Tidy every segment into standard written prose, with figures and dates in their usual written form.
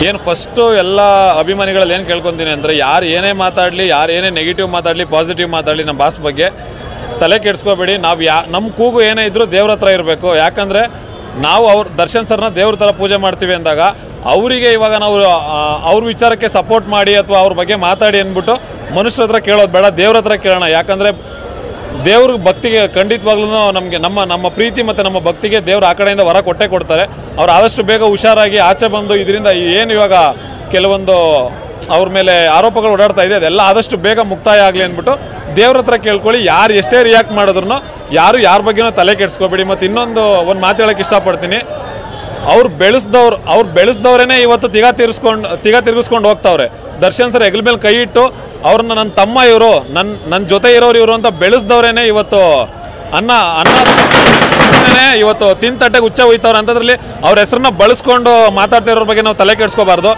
ಏನು ಫಸ್ಟು ಎಲ್ಲ ಅಭಿಮಾನಿಗಳಲ್ಲಿ ಏನು ಕೇಳ್ಕೊತೀನಿ ಅಂದರೆ ಯಾರು ಏನೇ ಮಾತಾಡಲಿ, ಯಾರು ಏನೇ ನೆಗೆಟಿವ್ ಮಾತಾಡಲಿ, ಪಾಸಿಟಿವ್ ಮಾತಾಡಲಿ, ನಮ್ಮ ಬಾಸ್ ಬಗ್ಗೆ ತಲೆ ಕೆಡಿಸ್ಕೋಬೇಡಿ. ನಾವು ನಮ್ಮ ಕೂಗು ಏನೇ ಇದ್ದರೂ ದೇವ್ರ ಹತ್ರ ಇರಬೇಕು. ಯಾಕಂದರೆ ನಾವು ದರ್ಶನ್ ಸರ್ನ ದೇವ್ರ ಥರ ಪೂಜೆ ಮಾಡ್ತೀವಿ ಅಂದಾಗ ಅವರಿಗೆ ಇವಾಗ ನಾವು ಅವ್ರ ವಿಚಾರಕ್ಕೆ ಸಪೋರ್ಟ್ ಮಾಡಿ ಅಥವಾ ಅವ್ರ ಬಗ್ಗೆ ಮಾತಾಡಿ ಅಂದ್ಬಿಟ್ಟು ಮನುಷ್ಯರ ಹತ್ರ ಕೇಳೋದು ಬೇಡ, ದೇವ್ರ ಹತ್ರ ಕೇಳೋಣ. ಯಾಕಂದರೆ ದೇವ್ರ ಭಕ್ತಿಗೆ ಖಂಡಿತವಾಗ್ಲೂ ನಮಗೆ ನಮ್ಮ ಪ್ರೀತಿ ಮತ್ತು ನಮ್ಮ ಭಕ್ತಿಗೆ ದೇವ್ರು ಆ ಕಡೆಯಿಂದ ವರ ಕೊಟ್ಟೇ ಕೊಡ್ತಾರೆ. ಅವ್ರು ಆದಷ್ಟು ಬೇಗ ಹುಷಾರಾಗಿ ಆಚೆ ಬಂದು ಇದರಿಂದ ಏನು ಇವಾಗ ಕೆಲವೊಂದು ಅವ್ರ ಮೇಲೆ ಆರೋಪಗಳು ಓಡಾಡ್ತಾ ಇದೆ ಅದೆಲ್ಲ ಆದಷ್ಟು ಬೇಗ ಮುಕ್ತಾಯ ಆಗಲಿ ಅಂದ್ಬಿಟ್ಟು ದೇವ್ರ ಹತ್ರ ಕೇಳ್ಕೊಳ್ಳಿ. ಯಾರು ಎಷ್ಟೇ ರಿಯಾಕ್ಟ್ ಮಾಡಿದ್ರು ಯಾರ ಬಗ್ಗೆನೂ ತಲೆ ಕೆಡಿಸ್ಕೋಬೇಡಿ. ಮತ್ತು ಇನ್ನೊಂದು ಒಂದು ಹೇಳೋಕ್ಕೆ ಇಷ್ಟಪಡ್ತೀನಿ, ಅವ್ರು ಬೆಳೆಸ್ದವ್ರೇ ಇವತ್ತು ತಿಗ ತಿರುಗಿಸ್ಕೊಂಡು ಹೋಗ್ತಾವ್ರೆ. ದರ್ಶನ್ ಸರ್ ಹೆಗಲ ಮೇಲೆ ಕೈ ಇಟ್ಟು ಅವ್ರನ್ನ ನನ್ನ ತಮ್ಮ ಇವರು, ನನ್ನ ಜೊತೆ ಇರೋರು ಇವರು ಅಂತ ಬೆಳೆಸ್ದವ್ರೇ ಇವತ್ತು ಅನ್ನ ಇವತ್ತು ತಿಂತಟ್ಟೆಗೆ ಹುಚ್ಚ ಹೋಯ್ತವ್ರೆ. ಅಂಥದ್ರಲ್ಲಿ ಅವ್ರ ಹೆಸರನ್ನ ಬಳಸ್ಕೊಂಡು ಮಾತಾಡ್ತಿರೋರ ಬಗ್ಗೆ ನಾವು ತಲೆ ಕೆಡಿಸ್ಕೋಬಾರ್ದು.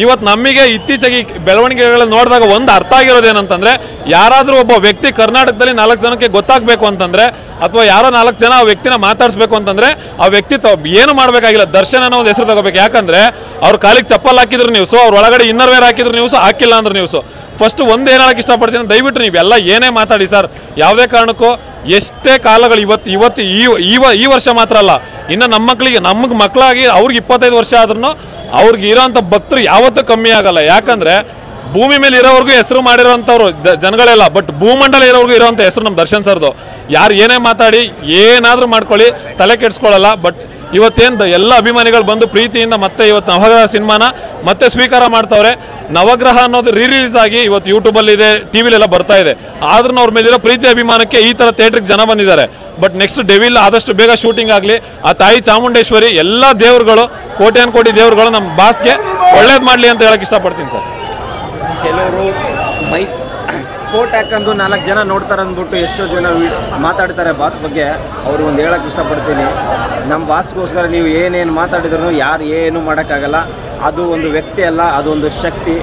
ಇವತ್ತು ನಮಗೆ ಇತ್ತೀಚೆಗೆ ಬೆಳವಣಿಗೆಗಳನ್ನ ನೋಡಿದಾಗ ಒಂದು ಅರ್ಥ ಆಗಿರೋದೇನಂತಂದರೆ, ಯಾರಾದರೂ ಒಬ್ಬ ವ್ಯಕ್ತಿ ಕರ್ನಾಟಕದಲ್ಲಿ 4 ಜನಕ್ಕೆ ಗೊತ್ತಾಗಬೇಕು ಅಂತಂದರೆ ಅಥವಾ ಯಾರೋ 4 ಜನ ಆ ವ್ಯಕ್ತಿನ ಮಾತಾಡಿಸ್ಬೇಕು ಅಂತಂದರೆ ಆ ವ್ಯಕ್ತಿ ಏನು ಮಾಡಬೇಕಾಗಿಲ್ಲ, ದರ್ಶನ್ ಅನ್ನೋ ಒಂದು ಹೆಸರು ತಗೋಬೇಕು. ಯಾಕಂದರೆ ಅವ್ರ ಕಾಲಿಗೆ ಚಪ್ಪಲ್ ಹಾಕಿದ್ರು ನ್ಯೂಸು, ಅವ್ರ ಒಳಗಡೆ ಇನ್ನರ್ ವೇರ್ ಹಾಕಿದ್ರು ನ್ಯೂಸು, ಹಾಕಿಲ್ಲ ಅಂದ್ರೆ ನ್ಯೂಸು. ಫಸ್ಟ್ ಒಂದು ಏನು ಹೇಳೋಕ್ಕೆ ಇಷ್ಟಪಡ್ತೀನಿ, ದಯವಿಟ್ಟು ನೀವೆಲ್ಲ ಏನೇ ಮಾತಾಡಿ ಸರ್, ಯಾವುದೇ ಕಾರಣಕ್ಕೂ ಎಷ್ಟೇ ಕಾಲಗಳು ಇವತ್ತು ಈ ವರ್ಷ ಮಾತ್ರ ಅಲ್ಲ, ಇನ್ನು ನಮಗೆ ಮಕ್ಕಳಾಗಿ ಅವ್ರಿಗೆ 25 ವರ್ಷ ಆದ್ರೂ ಅವ್ರಿಗೆ ಇರೋಂಥ ಭಕ್ತರು ಯಾವತ್ತೂ ಕಮ್ಮಿ ಆಗಲ್ಲ. ಯಾಕಂದರೆ ಭೂಮಿ ಮೇಲೆ ಇರೋವ್ರಿಗೂ ಹೆಸರು ಮಾಡಿರೋಂಥವ್ರು ಜನಗಳೆಲ್ಲ, ಬಟ್ ಭೂಮಂಡಲ ಇರೋವ್ರಿಗೂ ಇರೋಂಥ ಹೆಸರು ನಮ್ಮ ದರ್ಶನ್ ಸರ್ದು. ಯಾರು ಏನೇ ಮಾತಾಡಿ ಏನಾದರೂ ಮಾಡ್ಕೊಳ್ಳಿ, ತಲೆ ಕೆಡಿಸ್ಕೊಳ್ಳಲ್ಲ. ಬಟ್ ಇವತ್ತೇನು ಎಲ್ಲ ಅಭಿಮಾನಿಗಳು ಬಂದು ಪ್ರೀತಿಯಿಂದ ಮತ್ತೆ ಇವತ್ತು ನವಗ್ರಹ ಸಿನಿಮಾನ ಮತ್ತೆ ಸ್ವೀಕಾರ ಮಾಡ್ತಾವ್ರೆ. ನವಗ್ರಹ ಅನ್ನೋದು ರಿಲೀಸ್ ಆಗಿ ಇವತ್ತು ಯೂಟ್ಯೂಬಲ್ಲಿದೆ, ಟಿ ವಿಲೆಲ್ಲ ಬರ್ತಾ ಇದೆ. ಆದ್ರೂ ಅವ್ರ ಮೇಲಿರೋ ಪ್ರೀತಿ ಅಭಿಮಾನಕ್ಕೆ ಈ ಥರ ಥಿಯೇಟ್ರಿಗೆ ಜನ ಬಂದಿದ್ದಾರೆ. ಬಟ್ ನೆಕ್ಸ್ಟ್ ಡೆವಿಲ್ ಆದಷ್ಟು ಬೇಗ ಶೂಟಿಂಗ್ ಆಗಲಿ. ಆ ತಾಯಿ ಚಾಮುಂಡೇಶ್ವರಿ ಎಲ್ಲ ದೇವ್ರುಗಳು, ಕೋಟಿ ದೇವ್ರುಗಳು ನಮ್ಮ ಬಾಸ್ಗೆ ಒಳ್ಳೇದು ಮಾಡಲಿ ಅಂತ ಹೇಳಕ್ಕೆ ಇಷ್ಟಪಡ್ತೀನಿ ಸರ್. ಕೆಲವರು ಕೋಟ್ ಹಾಕೊಂಡು 4 ಜನ ನೋಡ್ತಾರೆ ಅಂದ್ಬಿಟ್ಟು ಎಷ್ಟೋ ಜನ ಮಾತಾಡ್ತಾರೆ ಬಾಸ್ ಬಗ್ಗೆ. ಅವ್ರಿಗೆ ಒಂದು ಹೇಳೋಕ್ಕೆ ಇಷ್ಟಪಡ್ತೀನಿ, ನಮ್ಮ ಬಾಸ್ಗೋಸ್ಕರ ನೀವು ಏನೇನು ಮಾತಾಡಿದ್ರು ಯಾರು ಏನು ಮಾಡೋಕ್ಕಾಗಲ್ಲ. ಅದು ಒಂದು ವ್ಯಕ್ತಿ ಅಲ್ಲ, ಅದೊಂದು ಶಕ್ತಿ.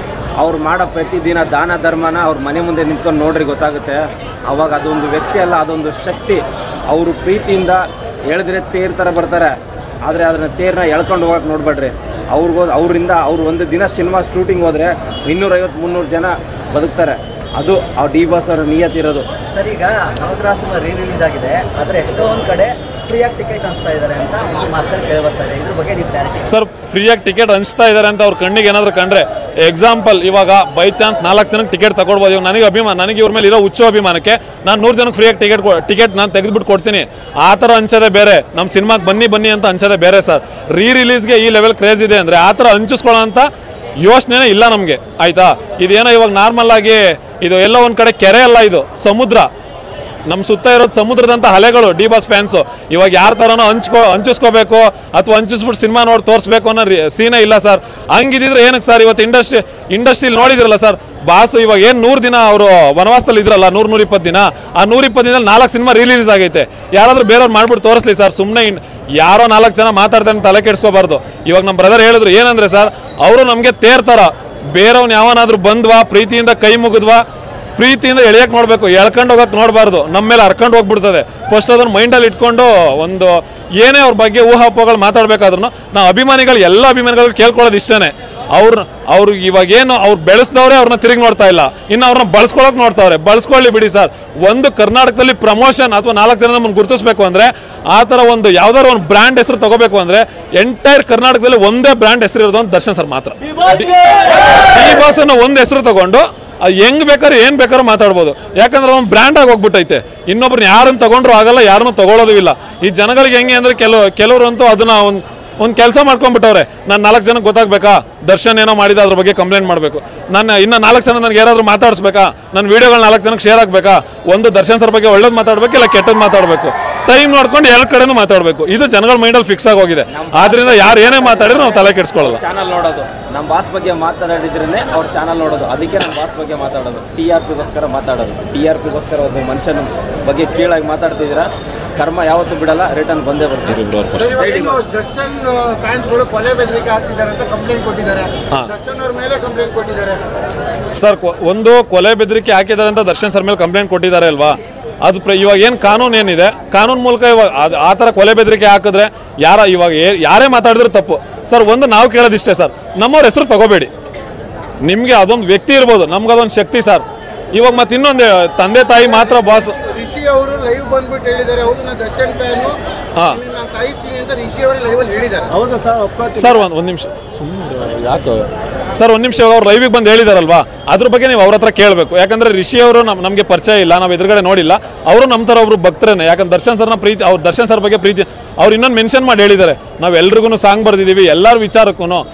ಅವ್ರು ಮಾಡೋ ಪ್ರತಿದಿನ ದಾನ ಧರ್ಮನ ಅವ್ರ ಮನೆ ಮುಂದೆ ನಿಂತ್ಕೊಂಡು ನೋಡ್ರಿ ಗೊತ್ತಾಗುತ್ತೆ. ಅವಾಗ ಅದೊಂದು ವ್ಯಕ್ತಿ ಅಲ್ಲ, ಅದೊಂದು ಶಕ್ತಿ. ಅವರು ಪ್ರೀತಿಯಿಂದ ಎಳೆದ್ರೆ ತೇರ್ ಥರ ಬರ್ತಾರೆ, ಆದರೆ ಅದನ್ನು ತೇರನ್ನ ಎಳ್ಕೊಂಡು ಹೋಗಕ್ಕೆ ನೋಡ್ಬೇಡ್ರಿ. ಅವರಿಂದ ಅವ್ರು ಒಂದು ದಿನ ಸಿನಿಮಾ ಶೂಟಿಂಗ್ ಹೋದರೆ 250-300 ಜನ ಬದುಕ್ತಾರೆ. ಅದು ಆ ಡಿ ಬಾಸ್ ಅವರ ನಿಯತ್ತಿರೋದು. ಸರ್, ಈಗ ನವಗ್ರಹ ಸಿನಿಮಾ ರಿಲೀಸ್ ಆಗಿದೆ, ಆದರೆ ಎಷ್ಟೋ ಒಂದು ಕಡೆ ಫ್ರೀಯಾಗಿ ಟಿಕೆಟ್ ಹಂಚ್ತಾ ಇದ್ದಾರೆ ಅಂತ ಮಾತುಗಳು ಕೇಳಿ ಬರ್ತಾ ಇದೆ. ಇದ್ರ ಬಗ್ಗೆ ನೀವು ಕ್ಲಾರಿಟಿ ಸರ್, ಫ್ರೀಯಾಗಿ ಟಿಕೆಟ್ ಹಂಚ್ತಾ ಇದ್ದಾರೆ ಅಂತ ಅವ್ರ ಕಣ್ಣಿಗೆ ಏನಾದರೂ ಕಂಡ್ರೆ, ಎಕ್ಸಾಂಪಲ್ ಇವಾಗ ಬೈ ಚಾನ್ಸ್ 4 ಜನಕ್ಕೆ ಟಿಕೆಟ್ ತಗೊಳ್ಬೋದು. ಇವಾಗ ನನಗೆ ಇವ್ರ ಮೇಲೆ ಇರೋ ಹುಚ್ಚು ಅಭಿಮಾನಕ್ಕೆ ನಾನು 100 ಜನಕ್ಕೆ ಫ್ರೀಯಾಗಿ ಟಿಕೆಟ್ ನಾನು ತೆಗೆದುಬಿಟ್ಟು ಕೊಡ್ತೀನಿ. ಆ ಥರ ಹಂಚೋದೇ ಬೇರೆ, ನಮ್ಮ ಸಿನಿಮಾಗೆ ಬನ್ನಿ ಅಂತ ಹಂಚೋದೇ ಬೇರೆ ಸರ್. ರಿಲೀಸ್ಗೆ ಈ ಲೆವೆಲ್ ಕ್ರೇಜ್ ಇದೆ ಅಂದರೆ ಆ ಥರ ಹಂಚಿಸ್ಕೊಳ್ಳೋ ಅಂತ ಯೋಚನೆನೇ ಇಲ್ಲ ನಮಗೆ, ಆಯಿತಾ. ಇದೇನೋ ಇವಾಗ ನಾರ್ಮಲ್ ಆಗಿ ಇದು ಎಲ್ಲ ಒಂದು ಕಡೆ ಕೆರೆ ಅಲ್ಲ, ಇದು ಸಮುದ್ರ. ನಮ್ಮ ಸುತ್ತ ಇರೋದು ಸಮುದ್ರದಂಥ ಅಲೆಗಳು ಡಿ ಬಾಸ್ ಫ್ಯಾನ್ಸು. ಇವಾಗ ಯಾರ ಥರನೋ ಹಂಚಿಸ್ಕೋಬೇಕು ಅಥವಾ ಹಂಚಿಸ್ಬಿಟ್ಟು ಸಿನಿಮಾ ನೋಡಿ ತೋರಿಸ್ಬೇಕು ಅನ್ನೋ ಸೀನೇ ಇಲ್ಲ ಸರ್. ಹಂಗಿದ್ರೆ ಏನಕ್ಕೆ ಸರ್ ಇವತ್ತು ಇಂಡಸ್ಟ್ರಿಲಿ ನೋಡಿದ್ರಲ್ಲ ಸರ್, ಬಾಸು ಇವಾಗ ಏನು 100 ದಿನ ಅವರು ವನವಾಸದಲ್ಲಿ ಇದ್ರಲ್ಲ, 100-120 ದಿನ. ಆ 120 ದಿನದಲ್ಲಿ 4 ಸಿನಿಮಾ ರಿಲೀಸ್ ಆಗೈತೆ. ಯಾರಾದರೂ ಬೇರೆಯವ್ರು ಮಾಡ್ಬಿಟ್ಟು ತೋರಿಸ್ಲಿ ಸರ್. ಸುಮ್ಮನೆ ಯಾರೋ 4 ಜನ ಮಾತಾಡ್ತಾರೆ ತಲೆ ಕೆಡಿಸ್ಕೋಬಾರ್ದು. ಇವಾಗ ನಮ್ಮ ಬ್ರದರ್ ಹೇಳಿದ್ರು ಏನಂದರೆ ಸರ್, ಅವರು ನಮಗೆ ತೇರ್ತಾರ, ಬೇರೆಯವ್ನು ಯಾವನಾದರೂ ಬಂದ್ವಾ ಪ್ರೀತಿಯಿಂದ ಕೈ ಮುಗಿದ್ವಾ, ಪ್ರೀತಿಯಿಂದ ಎಳೆಯಕ್ಕೆ ನೋಡಬೇಕು, ಎಳ್ಕೊಂಡು ಹೋಗಕ್ಕೆ ನೋಡಬಾರ್ದು. ನಮ್ಮ ಮೇಲೆ ಹರ್ಕೊಂಡು ಹೋಗ್ಬಿಡ್ತದೆ. ಫಸ್ಟ್ ಅದನ್ನು ಮೈಂಡಲ್ಲಿ ಇಟ್ಕೊಂಡು ಒಂದು ಏನೇ ಅವ್ರ ಬಗ್ಗೆ ಊಹಾಪೋಹಗಳು ಮಾತಾಡಬೇಕಾದ್ರೂ ನಾವು ಎಲ್ಲ ಅಭಿಮಾನಿಗಳು ಕೇಳ್ಕೊಳ್ಳೋದು ಇಷ್ಟೇ. ಅವ್ರು ಇವಾಗೇನು ಅವ್ರು ಬೆಳೆಸಿದವ್ರೆ ಅವ್ರನ್ನ ತಿರುಗಿ ನೋಡ್ತಾ ಇಲ್ಲ, ಇನ್ನು ಅವ್ರನ್ನ ಬಳಸ್ಕೊಳ್ಳೋಕೆ ನೋಡ್ತಾವ್ರೆ. ಬಳಸ್ಕೊಳ್ಳಿ ಬಿಡಿ ಸರ್. ಒಂದು ಕರ್ನಾಟಕದಲ್ಲಿ ಪ್ರಮೋಷನ್ ಅಥವಾ 4 ಜನ ನಮ್ಮನ್ನು ಗುರುತಿಸ್ಬೇಕು ಅಂದರೆ ಆ ಥರ ಒಂದು ಯಾವ್ದಾದ್ರು ಒಂದು ಬ್ರ್ಯಾಂಡ್ ಹೆಸರು ತಗೋಬೇಕು ಅಂದರೆ ಎಂಟೈರ್ ಕರ್ನಾಟಕದಲ್ಲಿ ಒಂದೇ ಬ್ರ್ಯಾಂಡ್ ಹೆಸರು ಇರೋದು ಅಂತ ದರ್ಶನ್ ಸರ್ ಮಾತ್ರ. ಡಿ ಬಾಸ್ ಅನ್ನೋ ಒಂದು ಹೆಸರು ತಗೊಂಡು ಹೆಂಗ್ ಬೇಕಾದ್ರೆ ಏನು ಬೇಕಾದ್ರೂ ಮಾತಾಡ್ಬೋದು. ಯಾಕಂದ್ರೆ ಒಂದು ಬ್ರ್ಯಾಂಡ್ ಆಗಿ ಹೋಗ್ಬಿಟ್ಟೈತೆ. ಇನ್ನೊಬ್ರನ್ನ ಯಾರನ್ನು ತಗೊಂಡ್ರು ಆಗಲ್ಲ, ಯಾರನ್ನೂ ತಗೊಳ್ಳೋದು ಇಲ್ಲ. ಈ ಜನಗಳಿಗೆ ಹೆಂಗೆ ಅಂದರೆ ಕೆಲವರಂತೂ ಅದನ್ನ ಒಂದು ಕೆಲಸ ಮಾಡ್ಕೊಂಡ್ಬಿಟ್ಟವ್ರೆ. ನಾನು 4 ಜನಕ್ಕೆ ಗೊತ್ತಾಗಬೇಕಾ, ದರ್ಶನ್ ಏನೋ ಮಾಡಿದ ಅದ್ರ ಬಗ್ಗೆ ಕಂಪ್ಲೇಂಟ್ ಮಾಡಬೇಕು, ನಾನು ಇನ್ನು 4 ಜನ ನನಗೆ ಯಾರಾದರೂ ಮಾತಾಡಿಸ್ಬೇಕಾ, ನನ್ನ ವೀಡಿಯೋಗಳು 4 ಜನಕ್ಕೆ ಶೇರ್ ಆಗಬೇಕಾ, ಒಂದು ದರ್ಶನ್ ಸರ್ ಬಗ್ಗೆ ಒಳ್ಳೇದು ಮಾತಾಡಬೇಕು ಇಲ್ಲ ಕೆಟ್ಟದ್ದು ಮಾತಾಡಬೇಕು, ಟೈಮ್ ನೋಡ್ಕೊಂಡು 2 ಕಡೆನೂ ಮಾತಾಡಬೇಕು. ಇದು ಜನಗಳ ಮೈಂಡಲ್ಲಿ ಫಿಕ್ಸ್ ಆಗಿ ಹೋಗಿದೆ. ಆದ್ರಿಂದ ಯಾರು ಏನೇ ಮಾತಾಡಿದ್ರು ನಾವು ತಲೆ ಕೆಡಿಸ್ಕೊಳ್ಳಲ್ಲ. ಚಾನಲ್ ನೋಡೋದು, ನಮ್ಮ ಬಾಸ್ ಬಗ್ಗೆ ಮಾತಾಡಿದ್ರೇ ಅವ್ರ ಚಾನಲ್ ನೋಡೋದು. ಅದಕ್ಕೆ ನಮ್ಮ ಬಾಸ್ ಬಗ್ಗೆ ಮಾತಾಡೋದು, TRPಗೋಸ್ಕರ ಮಾತಾಡೋದು. TRPಗೋಸ್ಕರ ಒಬ್ಬ ಮನುಷ್ಯನ ಬಗ್ಗೆ ಕೀಳಾಗಿ ಮಾತಾಡ್ತಿದ್ದೀರಾ, ಕರ್ಮ ಯಾವತ್ತೂ ಬಿಡಲ್ಲ, ರಿಟರ್ನ್ ಬಂದೇ ಬರ್ತೀವಿ. ದರ್ಶನ್ ಫ್ಯಾನ್ಸ್ಗಳು ಕೊಲೆ ಬೆದರಿಕೆ ಹಾಕ್ತಿದ್ದಾರೆ ಅಂತ ಕಂಪ್ಲೇಂಟ್ ಕೊಟ್ಟಿದ್ದಾರೆ. ದರ್ಶನ್ ಅವ್ರ ಮೇಲೆ ಕಂಪ್ಲೇಂಟ್ ಕೊಟ್ಟಿದ್ದಾರೆ ಸರ್. ಒಂದು ಕೊಲೆ ಬೆದರಿಕೆ ಹಾಕಿದ್ದಾರೆ ಅಂತ ದರ್ಶನ್ ಸರ್ ಮೇಲೆ ಕಂಪ್ಲೇಂಟ್ ಕೊಟ್ಟಿದ್ದಾರೆ ಅಲ್ವಾ. ಅದು ಇವಾಗ ಏನು ಕಾನೂನು ಏನಿದೆ ಕಾನೂನು ಮೂಲಕ ಇವಾಗ ಆ ಥರ ಕೊಲೆ ಬೆದರಿಕೆ ಹಾಕಿದ್ರೆ ಇವಾಗ ಯಾರೇ ಮಾತಾಡಿದ್ರು ತಪ್ಪು ಸರ್. ಒಂದು ನಾವು ಕೇಳೋದಿಷ್ಟೇ ಸರ್, ನಮ್ಮವ್ರ ಹೆಸರು ತಗೋಬೇಡಿ. ನಿಮಗೆ ಅದೊಂದು ವ್ಯಕ್ತಿ ಇರ್ಬೋದು, ನಮ್ಗೆ ಅದೊಂದು ಶಕ್ತಿ ಸರ್. ಇವಾಗ ಮತ್ತೆ ಇನ್ನೊಂದು ತಂದೆ ತಾಯಿ ಮಾತ್ರ ಬಾಸ್. ರಿಷಿ ಅವರು ಲೈವ್ ಬಂದ್ಬಿಟ್ಟು ಹೇಳಿದ್ದಾರೆ, ಹೌದು ನಾನು ದರ್ಶನ್ ಫ್ಯಾನು, ನಾನು ಸಾಯಿಸ್ತೀನಿ ಅಂತ ರಿಷಿ ಅವರು ಲೈವ್ ಅಲ್ಲಿ ಹೇಳಿದ್ದಾರೆ. ಹೌದು ಸರ್, ಸರ್ ಒಂದು ನಿಮಿಷ ಸುಮ್ಮನೆ ಯಾಕೆ ಸರ್, ಒಂದು ನಿಮಿಷ ಅವ್ರು ಲೈವಿಗೆ ಬಂದು ಹೇಳಿದಾರಲ್ವಾ, ಅದ್ರ ಬಗ್ಗೆ ನೀವು ಅವ್ರ ಹತ್ರ ಕೇಳಬೇಕು. ಯಾಕಂದ್ರೆ ರಿಷಿ ಅವರು ನಮಗೆ ಪರಿಚಯ ಇಲ್ಲ, ನಾವು ಎದುರುಗಡೆ ನೋಡಿಲ್ಲ. ಅವರು ನಮ್ಮ ಥರ ಒಬ್ರು ಭಕ್ತರೇನೆ. ಯಾಕಂದ್ರೆ ದರ್ಶನ್ ಸರ್ನ ಪ್ರೀತಿ, ಅವ್ರು ದರ್ಶನ್ ಸರ್ ಬಗ್ಗೆ ಪ್ರೀತಿ ಅವ್ರು ಇನ್ನೊಂದು ಮೆನ್ಷನ್ ಮಾಡಿ ಹೇಳಿದ್ದಾರೆ, ನಾವು ಎಲ್ರಿಗೂ ಸಾಂಗ್ ಬರ್ದಿದ್ದೀವಿ ಎಲ್ಲರ ವಿಚಾರಕ್ಕೂ.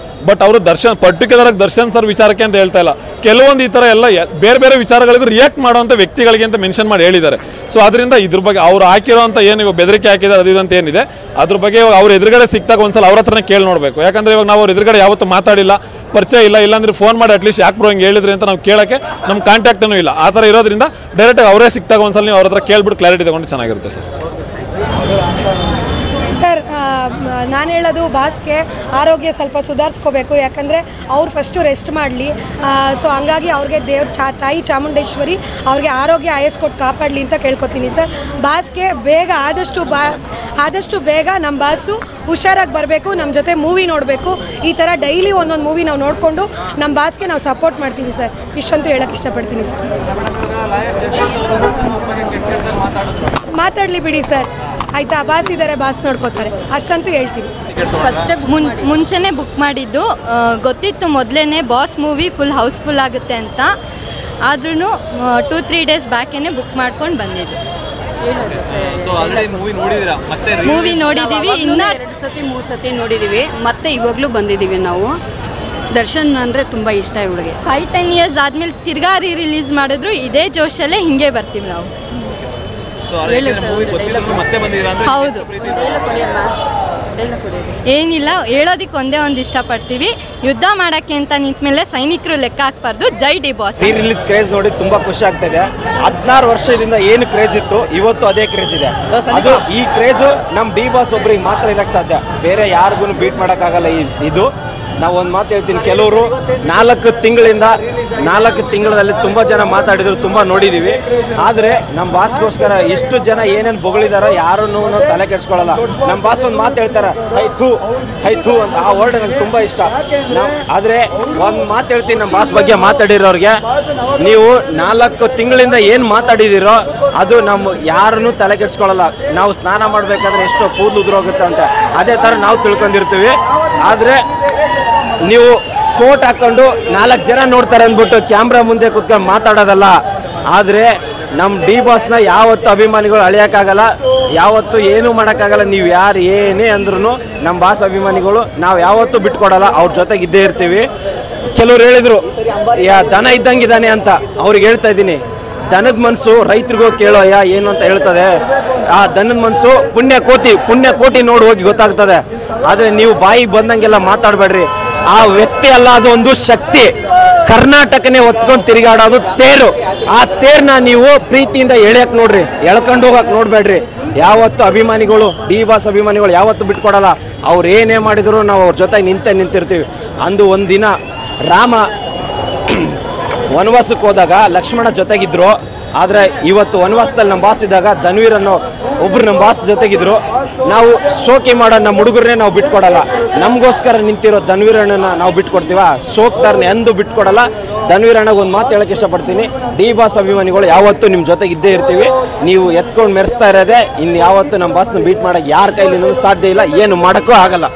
ಬಟ್ ಅವರು ಪರ್ಟಿಕ್ಯುಲರ್ ಆಗಿ ದರ್ಶನ್ ಸರ್ ವಿಚಾರಕ್ಕೆ ಅಂತ ಹೇಳ್ತಾ ಇಲ್ಲ, ಕೆಲವೊಂದು ಈ ಥರ ಎಲ್ಲ ಬೇರೆ ಬೇರೆ ವಿಚಾರಗಳಿಗೂ ರಿಯಾಕ್ಟ್ ಮಾಡುವಂಥ ವ್ಯಕ್ತಿಗಳಿಗೆ ಅಂತ ಮೆನ್ಷನ್ ಮಾಡಿ ಹೇಳಿದ್ದಾರೆ. ಸೊ ಅದರಿಂದ ಇದ್ರ ಬಗ್ಗೆ ಅವ್ರು ಹಾಕಿರೋಂಥ ಏನು ಇವಾಗ ಬೆದರಿಕೆ ಹಾಕಿದ್ದಾರೆ ಅದು ಇದಂತ ಏನಿದೆ ಅದ್ರ ಬಗ್ಗೆ ಇವಾಗ ಅವ್ರ ಎದುರುಗಡೆ ಸಿಕ್ತಾಗ ಒಂದ್ಸಲ ಅವ್ರ ಹತ್ರನೇ ಕೇಳಿ ನೋಡಬೇಕು. ಯಾಕಂದ್ರೆ ಇವಾಗ ನಾವು ಅವ್ರ ಎದುರುಗಡೆ ಯಾವತ್ತೂ ಮಾತಾಡಿಲ್ಲ, ಪರಿಚಯ ಇಲ್ಲ. ಇಲ್ಲಾಂದ್ರೆ ಫೋನ್ ಮಾಡಿ ಅಟ್ಲೀಸ್ಟ್ ಯಾಕೆ ಬ್ರೋ ಹಿಂಗೆ ಹೇಳಿದ್ರಿ ಅಂತ ನಾವು ಕೇಳೋಕ್ಕೆ ನಮ್ಮ ಕಾಂಟ್ಯಾಕ್ಟೂ ಇಲ್ಲ. ಆ ಥರ ಇರೋದ್ರಿಂದ ಡೈರೆಕ್ಟಾಗಿ ಅವರೇ ಸಿಕ್ತಾಗ ಒಂದ್ಸಲ ನೀವು ಅವ್ರ ಹತ್ರ ಕೇಳ್ಬಿಟ್ಟು ಕ್ಲಾರಿಟಿ ತಗೊಂಡು ಚೆನ್ನಾಗಿರುತ್ತೆ ಸರ್. ಸರ್ ನಾನು ಹೇಳೋದು ಬಾಸ್ಗೆ ಆರೋಗ್ಯ ಸ್ವಲ್ಪ ಸುಧಾರಿಸ್ಕೋಬೇಕು. ಯಾಕಂದರೆ ಅವ್ರು ಫಸ್ಟು ರೆಸ್ಟ್ ಮಾಡಲಿ. ಸೊ ಹಂಗಾಗಿ ಅವ್ರಿಗೆ ತಾಯಿ ಚಾಮುಂಡೇಶ್ವರಿ ಅವ್ರಿಗೆ ಆರೋಗ್ಯ ಆಯಸ್ ಕೊಟ್ಟು ಕಾಪಾಡಲಿ ಅಂತ ಕೇಳ್ಕೊತೀನಿ ಸರ್. ಬಾಸ್ಗೆ ಬೇಗ ಆದಷ್ಟು ಬೇಗ ನಮ್ಮ ಬಾಸು ಹುಷಾರಾಗಿ ಬರಬೇಕು, ನಮ್ಮ ಜೊತೆ ಮೂವಿ ನೋಡಬೇಕು. ಈ ಥರ ಡೈಲಿ ಒಂದೊಂದು ಮೂವಿ ನಾವು ನೋಡಿಕೊಂಡು ನಮ್ಮ ಬಾಸ್ಗೆ ನಾವು ಸಪೋರ್ಟ್ ಮಾಡ್ತೀವಿ ಸರ್. ಇಷ್ಟಂತೂ ಹೇಳೋಕ್ಕೆ ಇಷ್ಟಪಡ್ತೀನಿ ಸರ್. ಮಾತಾಡಲಿ ಬಿಡಿ ಸರ್, ಆಯಿತಾ? ಬಾಸ್ ಇದ್ದಾರೆ, ಬಾಸ್ ನೋಡ್ಕೋತಾರೆ, ಅಷ್ಟಂತೂ ಹೇಳ್ತೀವಿ. ಫಸ್ಟ್ ಮುಂಚೆನೇ ಬುಕ್ ಮಾಡಿದ್ದು, ಗೊತ್ತಿತ್ತು ಮೊದಲೇ ಬಾಸ್ ಮೂವಿ ಫುಲ್ ಹೌಸ್ಫುಲ್ ಆಗುತ್ತೆ ಅಂತ. ಆದ್ರೂ 2-3 ಡೇಸ್ ಬ್ಯಾಕೇನೆ ಬುಕ್ ಮಾಡ್ಕೊಂಡು ಬಂದಿದ್ದು. ಮೂವಿ ನೋಡಿದ್ದೀವಿ, ಇನ್ನೂ 2-3 ಸತಿ ನೋಡಿದ್ದೀವಿ. ಮತ್ತೆ ಇವಾಗಲೂ ಬಂದಿದ್ದೀವಿ ನಾವು. ದರ್ಶನ್ ಅಂದರೆ ತುಂಬ ಇಷ್ಟ ಇವಳಿಗೆ. 5-10 ಇಯರ್ಸ್ ಆದಮೇಲೆ ತಿರ್ಗಾ ರಿಲೀಸ್ ಮಾಡಿದ್ರು ಇದೇ ಜೋಶಲ್ಲೇ ಹಿಂಗೆ ಬರ್ತೀವಿ ನಾವು. ಹೌದು, ಏನಿಲ್ಲ ಹೇಳೋದಕ್ಕೆ ಒಂದೇ ಒಂದು ಇಷ್ಟಪಡ್ತೀವಿ, ಯುದ್ಧ ಮಾಡೋಕ್ಕೆ ಅಂತ ನಿಂತಮೇಲೆ ಸೈನಿಕರು ಲೆಕ್ಕ ಹಾಕ್ಬಾರ್ದು. ಜೈ ಡಿ ಬಾಸ್. ರಿಲೀಸ್ ಕ್ರೇಜ್ ನೋಡಿ ತುಂಬಾ ಖುಷಿ ಆಗ್ತಾ ಇದೆ. 16 ವರ್ಷದಿಂದ ಏನು ಕ್ರೇಜ್ ಇತ್ತು ಇವತ್ತು ಅದೇ ಕ್ರೇಜ್ ಇದೆ. ಅದು ಈ ಕ್ರೇಜ್ ನಮ್ಮ ಡಿ ಬಾಸ್ ಒಬ್ರಿಗೆ ಮಾತ್ರ ಇರಕ್ಕೆ ಸಾಧ್ಯ, ಬೇರೆ ಯಾರಿಗೂ ಬೀಟ್ ಮಾಡೋಕ್ಕಾಗಲ್ಲ. ಇದು ನಾವು ಒಂದು ಮಾತು ಹೇಳ್ತೀನಿ, ಕೆಲವರು 4 ತಿಂಗಳಲ್ಲಿ ತುಂಬ ಜನ ಮಾತಾಡಿದ್ರು, ತುಂಬ ನೋಡಿದ್ದೀವಿ. ಆದರೆ ನಮ್ಮ ಬಾಸ್ಗೋಸ್ಕರ ಎಷ್ಟು ಜನ ಏನೇನು ಬೊಗಳಿದಾರೋ ಯಾರನ್ನೂ ತಲೆ ಕೆಡಿಸ್ಕೊಳ್ಳಲ್ಲ. ನಮ್ಮ ಬಾಸ್ ಒಂದು ಮಾತು ಹೇಳ್ತಾರೆ, ಹೈ ಥೂ ಅಂತ. ಆ ವರ್ಡ್ ನನಗೆ ತುಂಬ ಇಷ್ಟ. ಆದರೆ ಒಂದು ಮಾತು ಹೇಳ್ತೀನಿ ನಮ್ಮ ಬಾಸ್ ಬಗ್ಗೆ ಮಾತಾಡಿರೋರಿಗೆ, ನೀವು 4 ತಿಂಗಳಿಂದ ಏನು ಮಾತಾಡಿದ್ದೀರೋ ಅದು ನಮ್ಮ ಯಾರನ್ನೂ ತಲೆ ಕೆಡಿಸ್ಕೊಳ್ಳಲ್ಲ. ನಾವು ಸ್ನಾನ ಮಾಡಬೇಕಾದ್ರೆ ಎಷ್ಟೋ ಕೂದಲು ಉದುರೋಗುತ್ತೆ ಅಂತ, ಅದೇ ಥರ ನಾವು ತಿಳ್ಕೊಂಡಿರ್ತೀವಿ. ಆದರೆ ನೀವು ಕೋಟ್ ಹಾಕೊಂಡು 4 ಜನ ನೋಡ್ತಾರೆ ಅಂದ್ಬಿಟ್ಟು ಕ್ಯಾಮ್ರಾ ಮುಂದೆ ಕೂತ್ಕೊಂಡು ಮಾತಾಡೋದಲ್ಲ. ಆದರೆ ನಮ್ಮ ಡಿ ಬಾಸ್ನ ಯಾವತ್ತೂ ಅಭಿಮಾನಿಗಳು ಅಳಿಯೋಕ್ಕಾಗಲ್ಲ, ಯಾವತ್ತೂ ಏನೂ ಮಾಡೋಕ್ಕಾಗಲ್ಲ. ನೀವು ಯಾರು ಏನೇ ಅಂದ್ರೂ ನಮ್ಮ ಬಾಸ್ ಅಭಿಮಾನಿಗಳು ನಾವು ಯಾವತ್ತೂ ಬಿಟ್ಕೊಡಲ್ಲ, ಅವ್ರ ಜೊತೆಗೆ ಇದ್ದೇ ಇರ್ತೀವಿ. ಕೆಲವ್ರು ಹೇಳಿದರು ದನ ಇದ್ದಂಗಿದ್ದಾನೆ ಅಂತ, ಅವ್ರಿಗೆ ಹೇಳ್ತಾ ಇದ್ದೀನಿ, ದನದ ಮನಸ್ಸು ರೈತರಿಗೂ ಕೇಳೋಯ್ಯ ಏನು ಅಂತ ಹೇಳ್ತದೆ. ಆ ದನದ ಮನಸ್ಸು ಪುಣ್ಯ ಕೋಟಿ ನೋಡಿ ಹೋಗಿ ಗೊತ್ತಾಗ್ತದೆ. ಆದರೆ ನೀವು ಬಾಯಿಗೆ ಬಂದಂಗೆಲ್ಲ ಮಾತಾಡಬೇಡ್ರಿ. ಆ ವ್ಯಕ್ತಿ ಅಲ್ಲ, ಅದು ಒಂದು ಶಕ್ತಿ. ಕರ್ನಾಟಕನೇ ಹೊತ್ಕೊಂಡು ತಿರುಗಾಡೋದು ತೇರು. ಆ ತೇರ್ನ ನೀವು ಪ್ರೀತಿಯಿಂದ ಎಳೆಯಕ್ಕೆ ನೋಡ್ರಿ, ಎಳ್ಕೊಂಡು ಹೋಗಕ್ಕೆ ನೋಡ್ಬೇಡ್ರಿ. ಯಾವತ್ತು ಅಭಿಮಾನಿಗಳು, ಡಿ ಬಾಸ್ ಅಭಿಮಾನಿಗಳು ಯಾವತ್ತು ಬಿಟ್ಕೊಡಲ್ಲ. ಅವ್ರು ಏನೇ ಮಾಡಿದ್ರು ನಾವು ಅವ್ರ ಜೊತೆಗೆ ನಿಂತಿರ್ತೀವಿ. ಅಂದು ಒಂದಿನ ರಾಮ ವನವಾಸಕ್ಕೆ ಹೋದಾಗ ಲಕ್ಷ್ಮಣ ಜೊತೆಗಿದ್ರು. ಆದರೆ ಇವತ್ತು ವನವಾಸದಲ್ಲಿ ನಮ್ಮ ಬಾಸ್ ಇದ್ದಾಗ ಧನ್ವೀರ್ ಅನ್ನೋ ಒಬ್ರು ನಮ್ಮ ಬಾಸ್ ಜೊತೆಗಿದ್ರು. ನಾವು ಶೋಕಿ ಮಾಡೋ ನಮ್ಮ ಹುಡುಗರನ್ನೇ ನಾವು ಬಿಟ್ಕೊಡಲ್ಲ. ನಮಗೋಸ್ಕರ ನಿಂತಿರೋ ಧನ್ವೀರ್ ಅಣ್ಣನ ನಾವು ಬಿಟ್ಕೊಡ್ತೀವ, ಶೋಕ್ದಾರ್ನ ಎಂದು ಬಿಟ್ಕೊಡಲ್ಲ. ಧನ್ವೀರ್ ಅಣ್ಣಗೆ ಒಂದು ಮಾತು ಹೇಳೋಕ್ಕೆ ಇಷ್ಟಪಡ್ತೀನಿ, ಡಿ ಬಾಸ್ ಅಭಿಮಾನಿಗಳು ಯಾವತ್ತೂ ನಿಮ್ಮ ಜೊತೆಗೆ ಇದ್ದೇ ಇರ್ತೀವಿ. ನೀವು ಎತ್ಕೊಂಡು ಮೆರೆಸ್ತಾ ಇರೋದೇ, ಇನ್ನು ಯಾವತ್ತೂ ನಮ್ಮ ಬಾಸ್ನ ಬೀಟ್ ಮಾಡೋಕ್ಕೆ ಯಾರ ಕೈಲಿಂದಲೂ ಸಾಧ್ಯ ಇಲ್ಲ, ಏನು ಮಾಡೋಕ್ಕೂ ಆಗಲ್ಲ.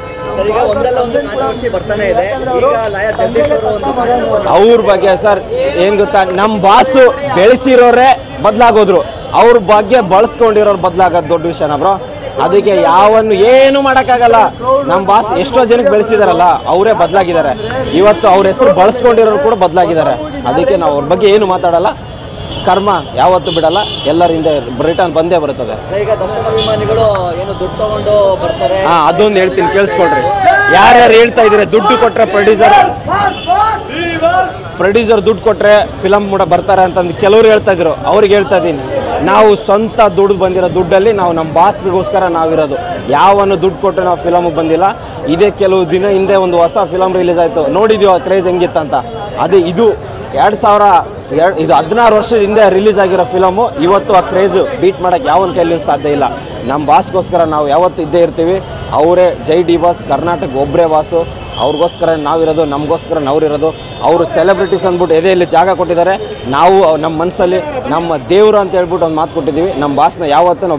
ಅವ್ರ ಬಗ್ಗೆ ಸರ್ ಏನು ಗೊತ್ತಾ, ನಮ್ಮ ಬಾಸು ಬೆಳೆಸಿರೋರೇ ಬದಲಾಗೋದ್ರು, ಅವ್ರ ಬಗ್ಗೆ ಬಳಸ್ಕೊಂಡಿರೋರು ಬದಲಾಗೋದು ದೊಡ್ಡ ವಿಷಯನ ಬ್ರೋ. ಅದಕ್ಕೆ ಏನು ಮಾಡೋಕ್ಕಾಗಲ್ಲ. ನಮ್ಮ ಬಾಸ್ ಎಷ್ಟೋ ಜನಕ್ಕೆ ಬೆಳೆಸಿದಾರಲ್ಲ, ಅವರೇ ಬದಲಾಗಿದ್ದಾರೆ. ಇವತ್ತು ಅವ್ರ ಹೆಸರು ಬಳಸ್ಕೊಂಡಿರೋರು ಕೂಡ ಬದಲಾಗಿದ್ದಾರೆ. ಅದಕ್ಕೆ ನಾವು ಅವ್ರ ಬಗ್ಗೆ ಏನು ಮಾತಾಡಲ್ಲ. ಕರ್ಮ ಯಾವತ್ತೂ ಬಿಡಲ್ಲ, ಎಲ್ಲರಿಂದ ರಿಟರ್ನ್ ಬಂದೇ ಬರ್ತದೆ. ಈಗ ದರ್ಶನ ಅಭಿಮಾನಿಗಳು ಏನು ದುಡ್ಡು ತಗೊಂಡು ಬರ್ತಾರೆ, ಅದೊಂದು ಹೇಳ್ತೀನಿ ಕೇಳಿಸ್ಕೊಳ್ರಿ. ಯಾರ್ಯಾರು ಹೇಳ್ತಾ ಇದ್ದೀರಿ ದುಡ್ಡು ಕೊಟ್ಟರೆ ಪ್ರೊಡ್ಯೂಸರ್ ದುಡ್ಡು ಕೊಟ್ಟರೆ ಫಿಲಮ್ ಕೂಡ ಬರ್ತಾರೆ ಅಂತಂದು ಕೆಲವರು ಹೇಳ್ತಾ ಇದ್ರು. ಅವ್ರಿಗೆ ಹೇಳ್ತಾ ಇದ್ದೀನಿ, ನಾವು ಸ್ವಂತ ದುಡ್ಡು ಬಂದಿರೋ ದುಡ್ಡಲ್ಲಿ ನಾವು ನಮ್ಮ ಬಾಸ್ಗೋಸ್ಕರ ನಾವಿರೋದು. ಯಾವನ್ನು ದುಡ್ಡು ಕೊಟ್ಟರೆ ನಾವು ಫಿಲಮಿಗೆ ಬಂದಿಲ್ಲ. ಇದೇ ಕೆಲವು ದಿನ ಹಿಂದೆ ಒಂದು ಹೊಸ ಫಿಲಮ್ ರಿಲೀಸ್ ಆಯಿತು, ನೋಡಿದ್ವಿ ಆ ಕ್ರೇಜ್ ಹೆಂಗಿತ್ತಂತ. ಅದೇ ಇದು ಇದು 16 ವರ್ಷದ ಹಿಂದೆ ರಿಲೀಸ್ ಆಗಿರೋ ಫಿಲಮು ಇವತ್ತು ಆ ಕ್ರೇಜು ಬೀಟ್ ಮಾಡೋಕ್ಕೆ ಯಾವನ ಕೈಲಿ ಸಾಧ್ಯ ಇಲ್ಲ. ನಮ್ಮ ಬಾಸ್ಗೋಸ್ಕರ ನಾವು ಯಾವತ್ತೂ ಇದ್ದೇ ಇರ್ತೀವಿ. ಅವರೇ ಜೈ ಡಿ ಬಾಸ್, ಕರ್ನಾಟಕ ಒಬ್ಬರೇ ಬಾಸು. ಅವ್ರಿಗೋಸ್ಕರ ನಾವಿರೋದು, ನಮಗೋಸ್ಕರ ನಾವಿರೋದು. ಅವರು ಸೆಲೆಬ್ರಿಟೀಸ್ ಅಂದ್ಬಿಟ್ಟು ಎದೆಯಲ್ಲಿ ಜಾಗ ಕೊಟ್ಟಿದ್ದಾರೆ. ನಾವು ನಮ್ಮ ಮನಸ್ಸಲ್ಲಿ ನಮ್ಮ ದೇವರು ಅಂತ ಹೇಳ್ಬಿಟ್ಟು ಒಂದು ಮಾತು ಕೊಟ್ಟಿದ್ದೀವಿ. ನಮ್ಮ ಬಾಸ್ನ ಯಾವತ್ತೂ ನಾವು